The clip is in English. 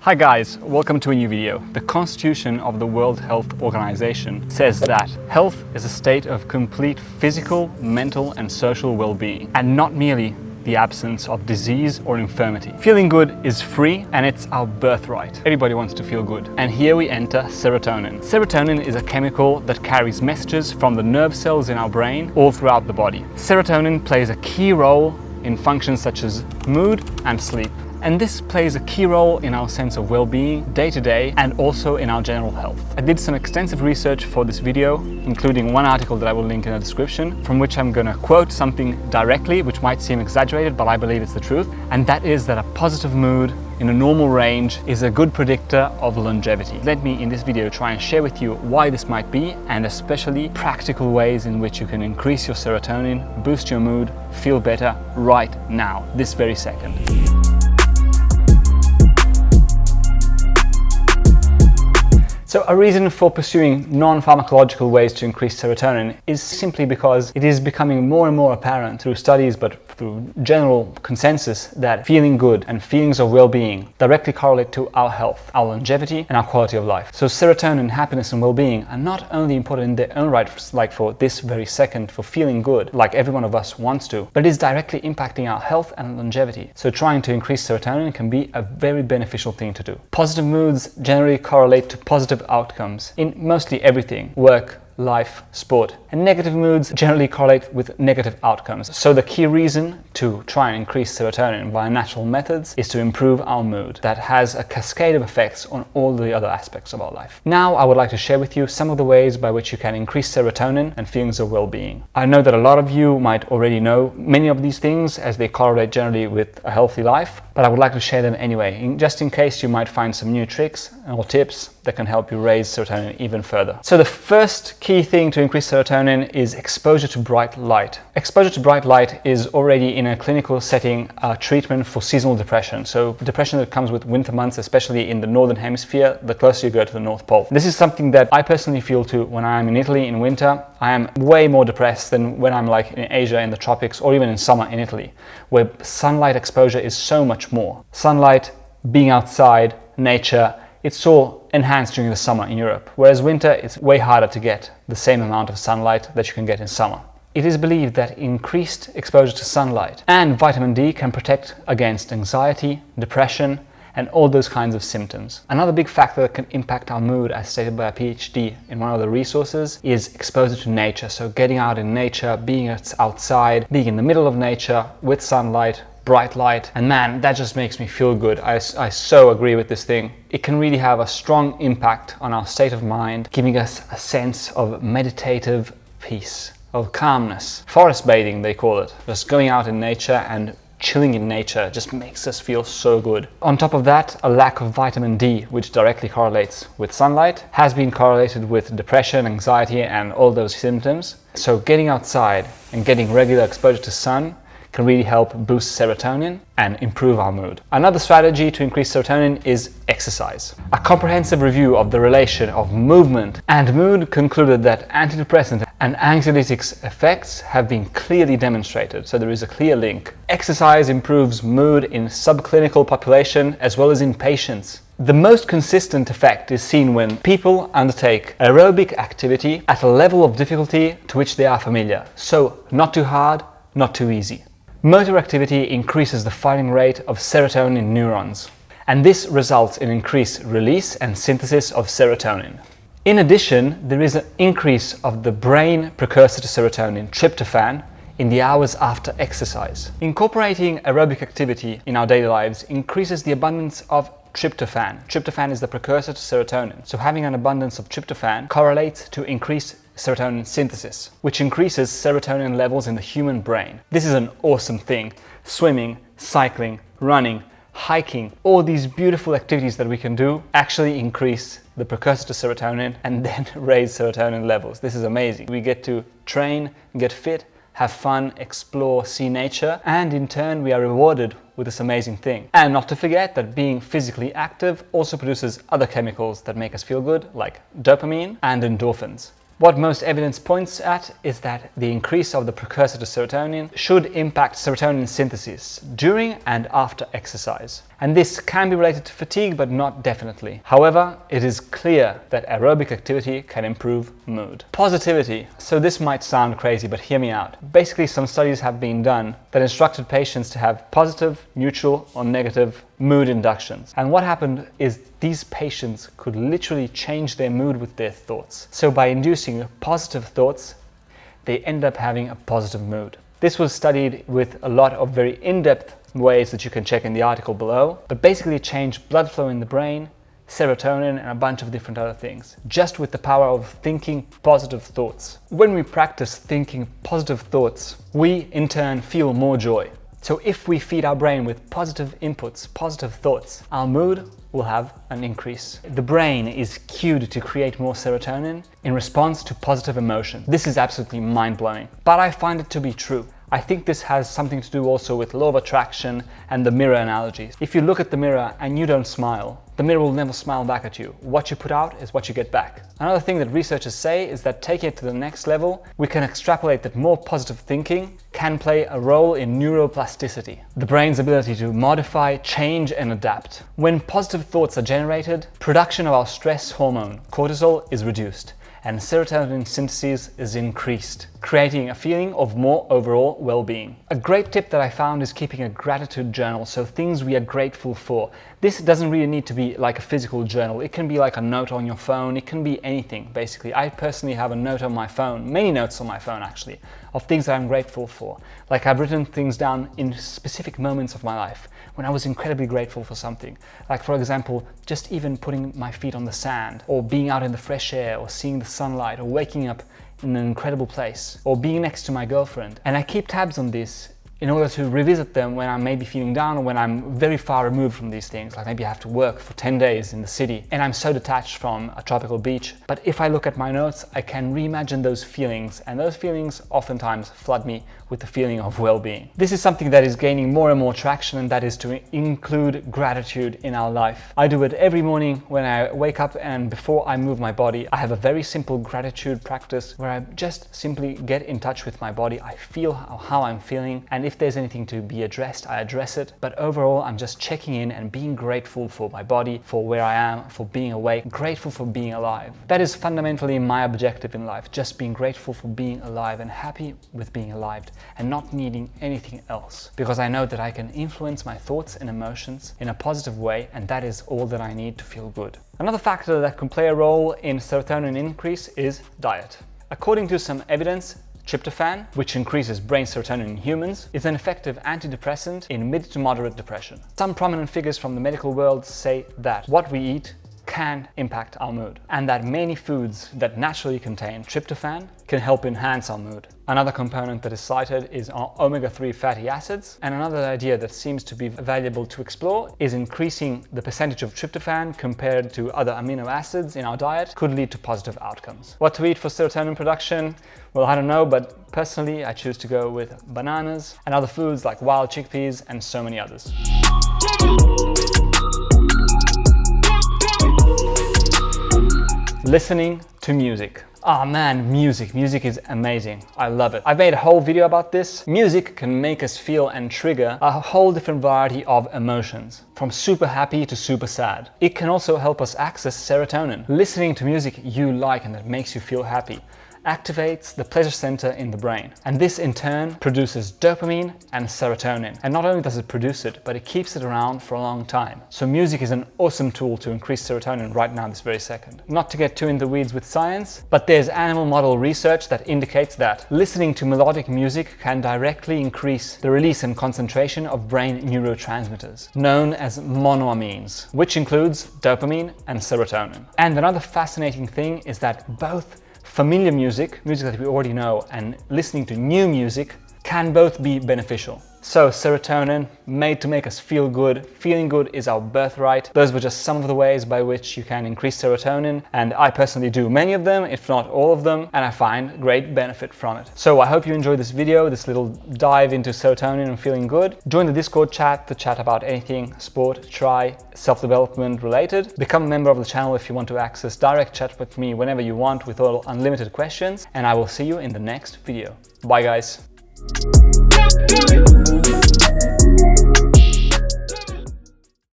Hi guys, welcome to a new video. The Constitution of the World Health Organization says that health is a state of complete physical, mental and social well-being, and not merely the absence of disease or infirmity. Feeling good is free and it's our birthright. Everybody wants to feel good. And here we enter serotonin. Serotonin is a chemical that carries messages from the nerve cells in our brain all throughout the body. Serotonin plays a key role in functions such as mood and sleep. And this plays a key role in our sense of well-being day to day and also in our general health. I did some extensive research for this video, including one article that I will link in the description, from which I'm going to quote something directly, which might seem exaggerated, but I believe it's the truth. And that is that a positive mood in a normal range is a good predictor of longevity. Let me in this video try and share with you why this might be, and especially practical ways in which you can increase your serotonin, boost your mood, feel better right now, this very second. So a reason for pursuing non-pharmacological ways to increase serotonin is simply because it is becoming more and more apparent through studies, but through general consensus, that feeling good and feelings of well-being directly correlate to our health, our longevity and our quality of life. So serotonin, happiness and well-being are not only important in their own right, like for this very second, for feeling good, like every one of us wants to, but it is directly impacting our health and longevity. So trying to increase serotonin can be a very beneficial thing to do. Positive moods generally correlate to positive outcomes in mostly everything: work, life, sport. And negative moods generally correlate with negative outcomes. So the key reason to try and increase serotonin by natural methods is to improve our mood. That has a cascade of effects on all the other aspects of our life. Now I would like to share with you some of the ways by which you can increase serotonin and feelings of well-being. I know that a lot of you might already know many of these things, as they correlate generally with a healthy life, but I would like to share them anyway, just in case you might find some new tricks or tips that can help you raise serotonin even further. So the first key thing to increase serotonin is exposure to bright light. Exposure to bright light is already in a clinical setting a treatment for seasonal depression. So depression that comes with winter months, especially in the northern hemisphere, the closer you go to the North Pole. This is something that I personally feel too when I am in Italy in winter. I am way more depressed than when I'm like in Asia, in the tropics, or even in summer in Italy, where sunlight exposure is so much more. Sunlight, being outside, nature, it's all enhanced during the summer in Europe, whereas winter it's way harder to get the same amount of sunlight that you can get in summer. It is believed that increased exposure to sunlight and vitamin D can protect against anxiety, depression, and all those kinds of symptoms. Another big factor that can impact our mood, as stated by a PhD in one of the resources, is exposure to nature. So getting out in nature, being outside, being in the middle of nature with sunlight, bright light, and man, that just makes me feel good. I so agree with this thing. It can really have a strong impact on our state of mind, giving us a sense of meditative peace, of calmness. Forest bathing, they call it. Just going out in nature and chilling in nature just makes us feel so good. On top of that, a lack of vitamin D, which directly correlates with sunlight, has been correlated with depression, anxiety, and all those symptoms. So getting outside and getting regular exposure to sun can really help boost serotonin and improve our mood. Another strategy to increase serotonin is exercise. A comprehensive review of the relation of movement and mood concluded that antidepressant and anxiolytics effects have been clearly demonstrated, so there is a clear link. Exercise improves mood in subclinical population as well as in patients. The most consistent effect is seen when people undertake aerobic activity at a level of difficulty to which they are familiar. So not too hard, not too easy. Motor activity increases the firing rate of serotonin neurons, and this results in increased release and synthesis of serotonin. In addition, there is an increase of the brain precursor to serotonin, tryptophan, in the hours after exercise. Incorporating aerobic activity in our daily lives increases the abundance of tryptophan. Tryptophan is the precursor to serotonin, so having an abundance of tryptophan correlates to increased serotonin synthesis, which increases serotonin levels in the human brain. This is an awesome thing. Swimming, cycling, running, hiking, all these beautiful activities that we can do actually increase the precursor to serotonin and then raise serotonin levels. This is amazing. We get to train, get fit, have fun, explore, see nature, and in turn we are rewarded with this amazing thing. And not to forget that being physically active also produces other chemicals that make us feel good, like dopamine and endorphins. What most evidence points at is that the increase of the precursor to serotonin should impact serotonin synthesis during and after exercise. And this can be related to fatigue, but not definitely. However, it is clear that aerobic activity can improve mood. Positivity. So this might sound crazy, but hear me out. Basically, some studies have been done that instructed patients to have positive, neutral, or negative mood inductions. And what happened is these patients could literally change their mood with their thoughts. So by inducing positive thoughts, they end up having a positive mood. This was studied with a lot of very in-depth ways that you can check in the article below, but basically changed blood flow in the brain, serotonin, and a bunch of different other things, just with the power of thinking positive thoughts. When we practice thinking positive thoughts, we in turn feel more joy. So if we feed our brain with positive inputs, positive thoughts, our mood will have an increase. The brain is cued to create more serotonin in response to positive emotion. This is absolutely mind-blowing, but I find it to be true. I think this has something to do also with law of attraction and the mirror analogies. If you look at the mirror and you don't smile, the mirror will never smile back at you. What you put out is what you get back. Another thing that researchers say is that taking it to the next level, we can extrapolate that more positive thinking can play a role in neuroplasticity, the brain's ability to modify, change, and adapt. When positive thoughts are generated, production of our stress hormone, cortisol, is reduced, and serotonin synthesis is increased, creating a feeling of more overall well-being. A great tip that I found is keeping a gratitude journal, so things we are grateful for. This doesn't really need to be like a physical journal. It can be like a note on your phone. It can be anything, basically. I personally have a note on my phone, many notes on my phone actually, of things that I'm grateful for. Like I've written things down in specific moments of my life when I was incredibly grateful for something. Like for example, just even putting my feet on the sand, or being out in the fresh air, or seeing the sunlight, or waking up in an incredible place, or being next to my girlfriend. And I keep tabs on this in order to revisit them when I'm maybe feeling down, or when I'm very far removed from these things. Like maybe I have to work for 10 days in the city and I'm so detached from a tropical beach. But if I look at my notes, I can reimagine those feelings, and those feelings oftentimes flood me with the feeling of well-being. This is something that is gaining more and more traction, and that is to include gratitude in our life. I do it every morning when I wake up, and before I move my body, I have a very simple gratitude practice where I just simply get in touch with my body. I feel how I'm feeling, and if there's anything to be addressed, I address it. But overall, I'm just checking in and being grateful for my body, for where I am, for being awake, grateful for being alive. That is fundamentally my objective in life, just being grateful for being alive and happy with being alive, and not needing anything else, because I know that I can influence my thoughts and emotions in a positive way, and that is all that I need to feel good. Another factor that can play a role in serotonin increase is diet. According to some evidence, tryptophan, which increases brain serotonin in humans, is an effective antidepressant in mid to moderate depression. Some prominent figures from the medical world say that what we eat can impact our mood, and that many foods that naturally contain tryptophan can help enhance our mood. Another component that is cited is omega-3 fatty acids, and another idea that seems to be valuable to explore is increasing the percentage of tryptophan compared to other amino acids in our diet could lead to positive outcomes. What to eat for serotonin production? Well, I don't know, but personally I choose to go with bananas and other foods like wild chickpeas and so many others. Listening to music. Oh man, music is amazing. I love it. I've made a whole video about this. Music can make us feel and trigger a whole different variety of emotions, from super happy to super sad. It can also help us access serotonin. Listening to music you like and that makes you feel happy activates the pleasure center in the brain, and this in turn produces dopamine and serotonin. And not only does it produce it, but it keeps it around for a long time. So music is an awesome tool to increase serotonin right now, this very second. Not to get too in the weeds with science, but there's animal model research that indicates that listening to melodic music can directly increase the release and concentration of brain neurotransmitters known as monoamines, which includes dopamine and serotonin. And another fascinating thing is that both familiar music that we already know, and listening to new music can both be beneficial. So serotonin, made to make us feel good. Feeling good is our birthright. Those were just some of the ways by which you can increase serotonin, and I personally do many of them, if not all of them, and I find great benefit from it. So I hope you enjoyed this video, this little dive into serotonin and feeling good. Join the Discord chat to chat about anything sport, try, self-development related. Become a member of the channel if you want to access direct chat with me whenever you want with all unlimited questions, and I will see you in the next video. Bye guys.